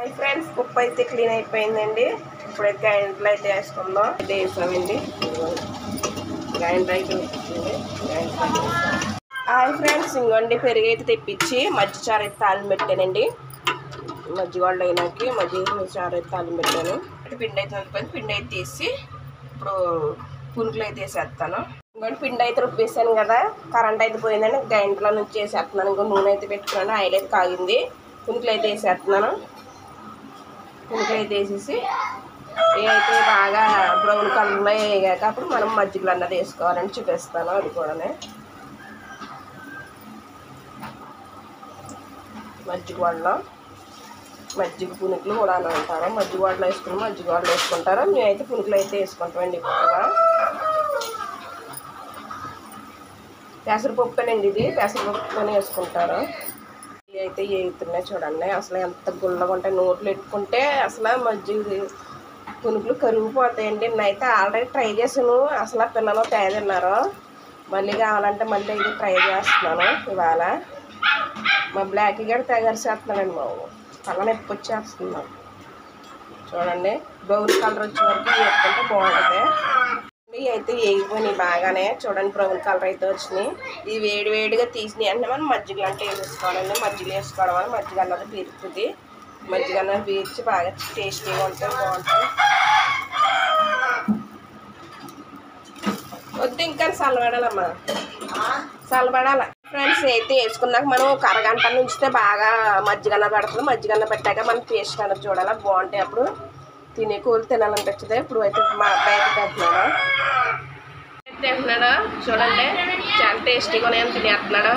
Hi friends, పప్పు అయితే clean అయిపోయిందండి. ఇప్పుడైతే గ్రైండర్లో అయితే వేసుకుందాం. అయితే వేసామండి, గ్రైండర్ అయితే వచ్చింది. హాయ్ ఫ్రెండ్స్, ఇంకోండి పెరుగు అయితే తెప్పించి మజ్జి చారు అయితే తాలింపు పెట్టానండి. మజ్జి వాళ్ళు అయినాకి మజ్జి చారు అయితే తాలింపు పెట్టాను. పిండి అయితే అయిపోయింది. పిండి అయితే తీసి ఇప్పుడు పునుకులు అయితే వేసేస్తాను. ఇంకోటి పిండి అయితే రుబ్బేసాను కదా, కరెంట్ అయితే పోయిందండి. గ్రైండర్లో నుంచి వేసేస్తున్నాను. ఇంకో నూనె అయితే పెట్టుకున్నాను, ఆయిల్ అయితే కాగింది. పునుకులు అయితే వేసేస్తున్నాను. పునుకులు అయితే వేసేసి ఇవైతే బాగా బ్రౌన్ కలర్లో వేగాక అప్పుడు మనం మజ్జిగలు అన్నది వేసుకోవాలని చూపిస్తాను. అది కూడా మజ్జిగ వాళ్ళలో మజ్జిగ పునుకులు కూడా అని అంటారు. మజ్జిగ వాడలో వేసుకుని మజ్జిగ వాళ్ళు వేసుకుంటారు. మేమైతే పునుకులు అయితే వేసుకుంటామండి. ఎక్కువగా పెసరపప్పునండి, ఇది పెసరపప్పుతోనే వేసుకుంటారు. ఇవి అయితే వేగుతున్నాయి చూడండి. అసలు ఎంత గుల్లగా ఉంటాయి, నోట్లు పెట్టుకుంటే అసలు మజ్జిగ పునుకులు కరిగిపోతాయండి. నేనైతే ఆల్రెడీ ట్రై చేసాను, అసలు పిల్లలు తేదన్నారు. మళ్ళీ కావాలంటే మళ్ళీ ఇది ట్రై చేస్తున్నాను. ఇవాళ మా బ్లాక్ గడ్ తెగరిసేస్తున్నాడండి. బాబు తల నొప్పి వచ్చేస్తున్నాను. చూడండి, బ్రౌన్ కలర్ వచ్చే వరకు వేసుకుంటే బాగుంటుంది. ఇవి అయితే వేగిపోయినాయి బాగానే. చూడండి, బ్రౌన్ కలర్ అయితే వచ్చినాయి. ఇవి వేడివేడిగా తీసినాయి అంటే మనం మజ్జిగ అంటే వేసుకోవాలండి. మజ్జిగ వేసుకోవడం వల్ల మజ్జిగ అన్నది పీరుతుంది. మజ్జిగ అన్నది పీర్చి బాగా టేస్టీగా ఉంటుంది, బాగుంటుంది. వద్దు ఇంకా చల్లబడాలమ్మా, చల్లబడాల. ఫ్రెండ్స్ అయితే వేసుకున్నాక మనం ఒక అరగంట నుంచితే బాగా మజ్జిగన్న పెడుతుంది. మజ్జిగన్న పెట్టాక మనం టేస్ట్ అన్నది చూడాలి, బాగుంటాయి. అప్పుడు తినే కూరలు తినాలనిపించదు. ఇప్పుడు అయితే మా అబ్బాయి అయితే తింటున్నాడు. చూడండి, చాలా టేస్టీగా ఉన్నాయని తినేస్తున్నాడు.